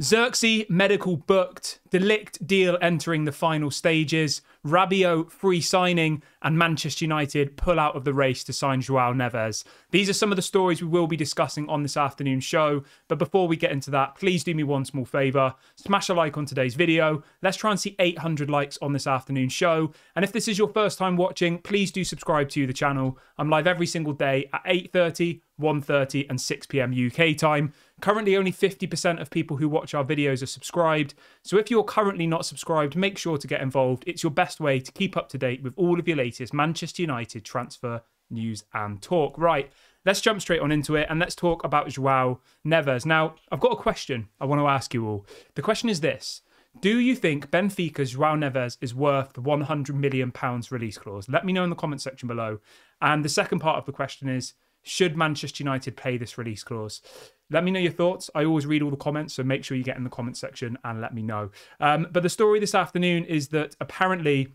Zirkzee medical booked, De Ligt deal entering the final stages, Rabiot free signing, and Manchester United pull out of the race to sign João Neves. These are some of the stories we will be discussing on this afternoon's show. But before we get into that, please do me one small favour. Smash a like on today's video. Let's try and see 800 likes on this afternoon's show. And if this is your first time watching, please do subscribe to the channel. I'm live every single day at 8:30, 1:30 and 6 p.m. UK time. Currently, only 50% of people who watch our videos are subscribed. So if you're currently not subscribed, make sure to get involved. It's your best way to keep up to date with all of your latest Manchester United transfer news and talk. Right, let's jump straight on into it and let's talk about João Neves. Now, I've got a question I want to ask you all. The question is this. Do you think Benfica's João Neves is worth the £100 million release clause? Let me know in the comment section below. And the second part of the question is, should Manchester United pay this release clause? Let me know your thoughts. I always read all the comments, so make sure you get in the comment section and let me know. But the story this afternoon is that apparently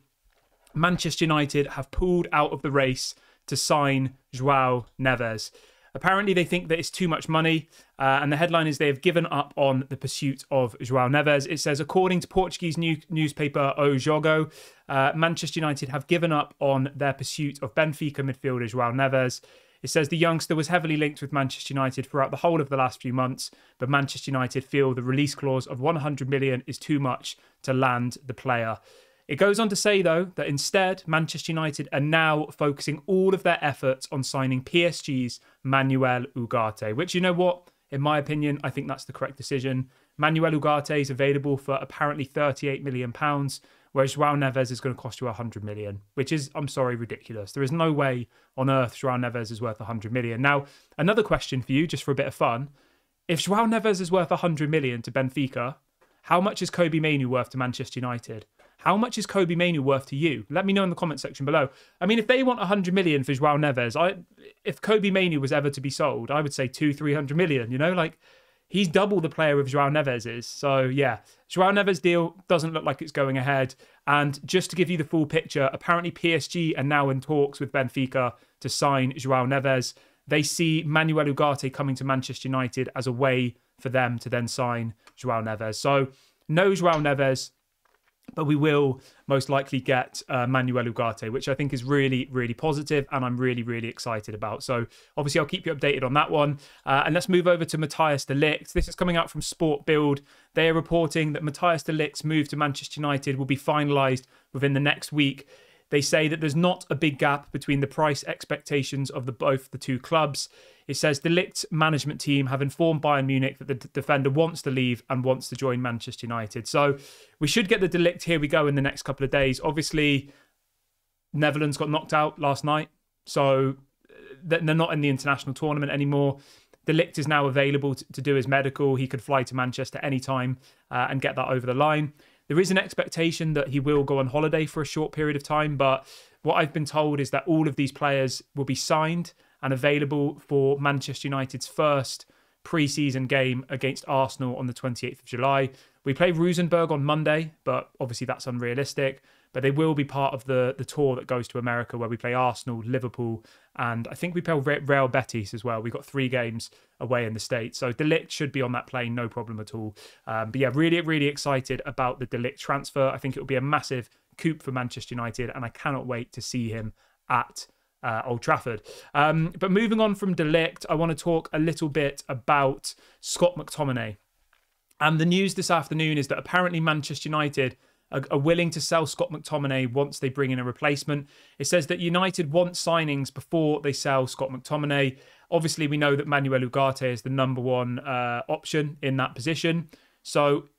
Manchester United have pulled out of the race to sign João Neves. Apparently they think that it's too much money, and the headline is they have given up on the pursuit of João Neves. It says, according to Portuguese newspaper O Jogo, Manchester United have given up on their pursuit of Benfica midfielder João Neves. It says the youngster was heavily linked with Manchester United throughout the whole of the last few months, but Manchester United feel the release clause of 100 million is too much to land the player. It goes on to say, though, that instead, Manchester United are now focusing all of their efforts on signing PSG's Manuel Ugarte, which, you know what? In my opinion, I think that's the correct decision. Manuel Ugarte is available for apparently £38 million, whereas João Neves is going to cost you 100 million, which is, I'm sorry, ridiculous. There is no way on earth João Neves is worth 100 million. Now, another question for you, just for a bit of fun. If João Neves is worth 100 million to Benfica, how much is Kobbie Mainoo worth to Manchester United? How much is Kobbie Mainoo worth to you? Let me know in the comment section below. I mean, if they want 100 million for João Neves, if Kobbie Mainoo was ever to be sold, I would say 200-300 million, you know, like he's double the player of João Neves is. So yeah, João Neves deal doesn't look like it's going ahead. And just to give you the full picture, apparently PSG are now in talks with Benfica to sign João Neves. They see Manuel Ugarte coming to Manchester United as a way for them to then sign João Neves. So no João Neves, but we will most likely get Manuel Ugarte, which I think is really, really positive and I'm really, really excited about. So obviously I'll keep you updated on that one. And let's move over to Matthijs de Ligt. This is coming out from Sport Bild. They are reporting that Matthijs de Ligt's move to Manchester United will be finalised within the next week. They say that there's not a big gap between the price expectations of both the two clubs. It says De Ligt's management team have informed Bayern Munich that the defender wants to leave and wants to join Manchester United. So we should get the De Ligt here we go in the next couple of days. Obviously, Netherlands got knocked out last night, so they're not in the international tournament anymore. De Ligt is now available to do his medical. He could fly to Manchester anytime and get that over the line. There is an expectation that he will go on holiday for a short period of time, but what I've been told is that all of these players will be signed and available for Manchester United's first pre-season game against Arsenal on the 28th of July. We play Rosenborg on Monday, but obviously that's unrealistic. But they will be part of the tour that goes to America where we play Arsenal, Liverpool, and I think we play Real Betis as well. We've got 3 games away in the States. So De Ligt should be on that plane, no problem at all. But yeah, really, really excited about the De Ligt transfer. I think it will be a massive coup for Manchester United, and I cannot wait to see him at Old Trafford. But moving on from De Ligt, I want to talk a little bit about Scott McTominay. And the news this afternoon is that apparently Manchester United are willing to sell Scott McTominay once they bring in a replacement. It says that United want signings before they sell Scott McTominay. Obviously, we know that Manuel Ugarte is the number one option in that position. So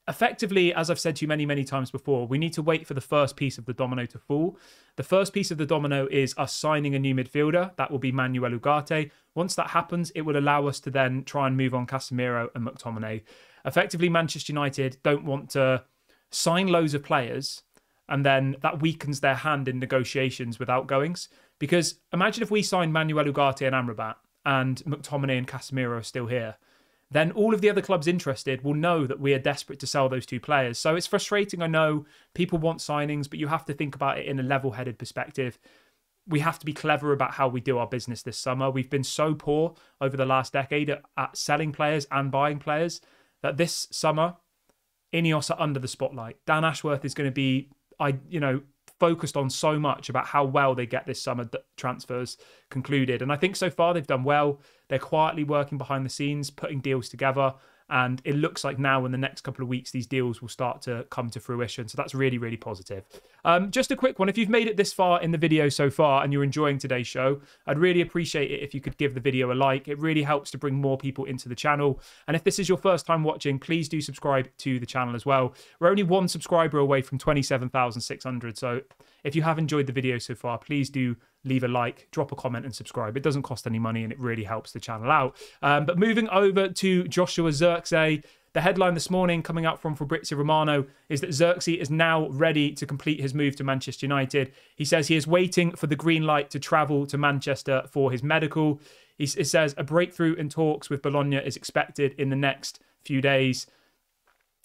effectively, as I've said to you many, many times before, we need to wait for the first piece of the domino to fall. The first piece of the domino is us signing a new midfielder. That will be Manuel Ugarte. Once that happens, it will allow us to then try and move on Casemiro and McTominay. Effectively, Manchester United don't want to sign loads of players and then that weakens their hand in negotiations with outgoings. Because imagine if we sign Manuel Ugarte and Amrabat and McTominay and Casemiro are still here. Then all of the other clubs interested will know that we are desperate to sell those 2 players. So it's frustrating, I know. People want signings, but you have to think about it in a level-headed perspective. We have to be clever about how we do our business this summer. We've been so poor over the last decade at selling players and buying players that this summer, Ineos are under the spotlight. Dan Ashworth is going to be, focused on so much about how well they get this summer transfers concluded. And I think so far they've done well. They're quietly working behind the scenes, putting deals together. And it looks like now in the next couple of weeks, these deals will start to come to fruition. So that's really, really positive. Just a quick one. If you've made it this far in the video so far and you're enjoying today's show, I'd really appreciate it if you could give the video a like. It really helps to bring more people into the channel. And if this is your first time watching, please do subscribe to the channel as well. We're only one subscriber away from 27,600. So if you have enjoyed the video so far, please do leave a like, drop a comment and subscribe. It doesn't cost any money and it really helps the channel out. But moving over to Joshua Zirkzee, the headline this morning coming out from Fabrizio Romano is that Zirkzee is now ready to complete his move to Manchester United. He says he is waiting for the green light to travel to Manchester for his medical. It says a breakthrough in talks with Bologna is expected in the next few days.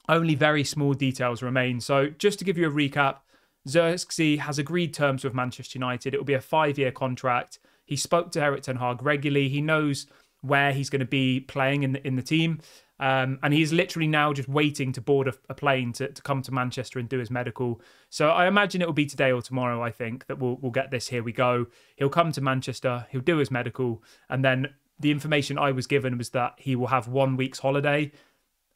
Only very small details remain. So just to give you a recap, Zirkzee has agreed terms with Manchester United. It will be a 5-year contract. He spoke to Erik ten Hag regularly. He knows where he's going to be playing in the team. And he's literally now just waiting to board a plane to come to Manchester and do his medical. So I imagine it will be today or tomorrow, I think, that we'll get this. Here we go. He'll come to Manchester. He'll do his medical. And then the information I was given was that he will have 1 week's holiday.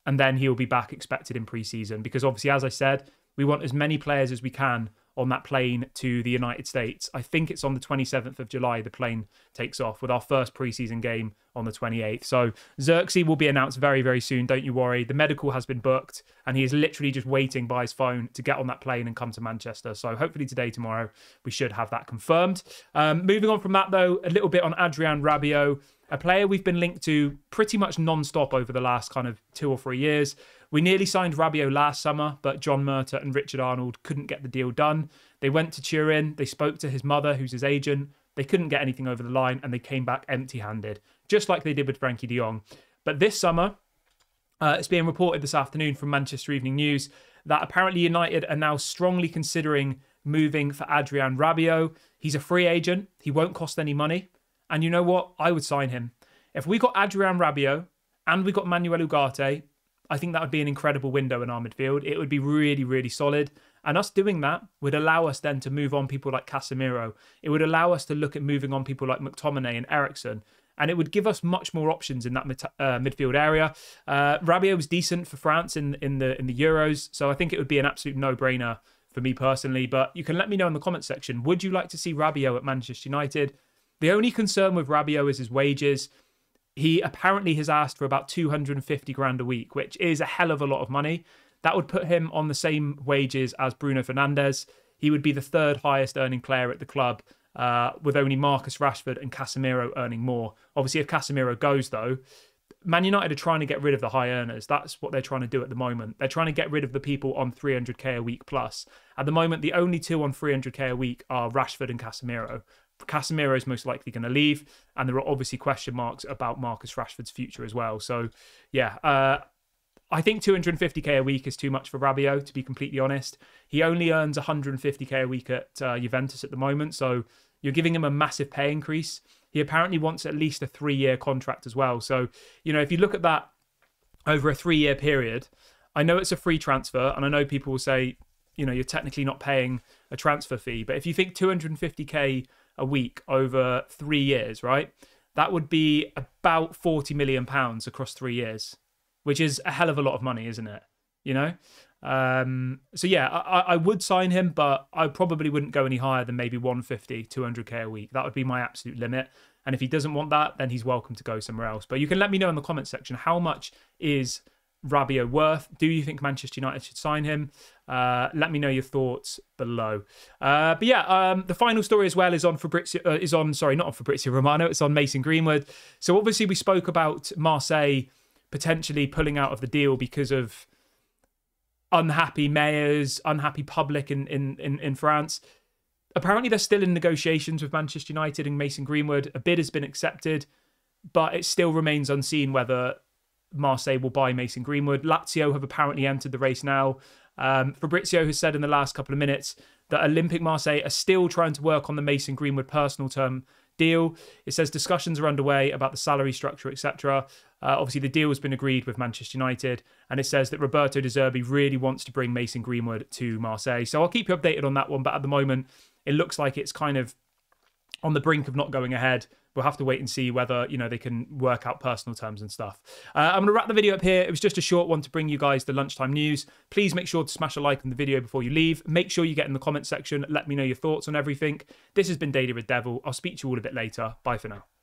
And then he'll be back expected in pre-season. Because obviously, as I said, we want as many players as we can on that plane to the United States. I think it's on the 27th of July the plane takes off, with our first preseason game on the 28th. So Zirkzee will be announced very, very soon. Don't you worry. The medical has been booked and he is literally just waiting by his phone to get on that plane and come to Manchester. So hopefully today, tomorrow, we should have that confirmed. Moving on from that though, a little bit on Adrien Rabiot, a player we've been linked to pretty much non-stop over the last kind of 2 or 3 years. We nearly signed Rabiot last summer, but John Murtagh and Richard Arnold couldn't get the deal done. They went to Turin, they spoke to his mother, who's his agent. They couldn't get anything over the line, and they came back empty-handed, just like they did with Frankie de Jong. But this summer, it's being reported this afternoon from Manchester Evening News that apparently United are now strongly considering moving for Adrien Rabiot. He's a free agent. He won't cost any money. And you know what? I would sign him. If we got Adrien Rabiot and we got Manuel Ugarte, I think that would be an incredible window in our midfield. It would be really, really solid. And us doing that would allow us then to move on people like Casemiro. It would allow us to look at moving on people like McTominay and Eriksen. And it would give us much more options in that midfield area. Rabiot was decent for France in the Euros. So I think it would be an absolute no-brainer for me personally. But you can let me know in the comment section. Would you like to see Rabiot at Manchester United? The only concern with Rabiot is his wages. He apparently has asked for about 250 grand a week, which is a hell of a lot of money. That would put him on the same wages as Bruno Fernandes. He would be the 3rd highest earning player at the club, with only Marcus Rashford and Casemiro earning more. Obviously, if Casemiro goes, though, Man United are trying to get rid of the high earners. That's what they're trying to do at the moment. They're trying to get rid of the people on 300k a week plus. At the moment, the only two on 300k a week are Rashford and Casemiro. Casemiro is most likely going to leave, and there are obviously question marks about Marcus Rashford's future as well. So, yeah, I think 250k a week is too much for Rabiot, to be completely honest. He only earns 150k a week at Juventus at the moment, so you're giving him a massive pay increase. He apparently wants at least a 3-year contract as well. So, you know, if you look at that over a 3-year period, I know it's a free transfer, and I know people will say, you know, you're technically not paying a transfer fee, but if you think 250k a week over 3 years, right? That would be about £40 million across 3 years, which is a hell of a lot of money, isn't it? You know? So yeah, I would sign him, but I probably wouldn't go any higher than maybe 150, 200k a week. That would be my absolute limit. And if he doesn't want that, then he's welcome to go somewhere else. But you can let me know in the comment section, how much is Rabiot worth? Do you think Manchester United should sign him? Let me know your thoughts below. But yeah, the final story as well is on not on Fabrizio Romano, it's on Mason Greenwood. So obviously we spoke about Marseille potentially pulling out of the deal because of unhappy mayors, unhappy public in France. Apparently they're still in negotiations with Manchester United and Mason Greenwood. A bid has been accepted, but it still remains unseen whether Marseille will buy Mason Greenwood. Lazio have apparently entered the race now. Fabrizio has said in the last couple of minutes that Olympique Marseille are still trying to work on the Mason Greenwood personal term deal. It says discussions are underway about the salary structure, etc. Obviously, the deal has been agreed with Manchester United, and it says that Roberto De Zerbi really wants to bring Mason Greenwood to Marseille. So I'll keep you updated on that one, but at the moment, it looks like it's kind of on the brink of not going ahead. We'll have to wait and see whether, they can work out personal terms and stuff. I'm going to wrap the video up here. It was just a short one to bring you guys the lunchtime news. Please make sure to smash a like on the video before you leave. Make sure you get in the comment section. Let me know your thoughts on everything. This has been Daily Red Devil. I'll speak to you all a bit later. Bye for now.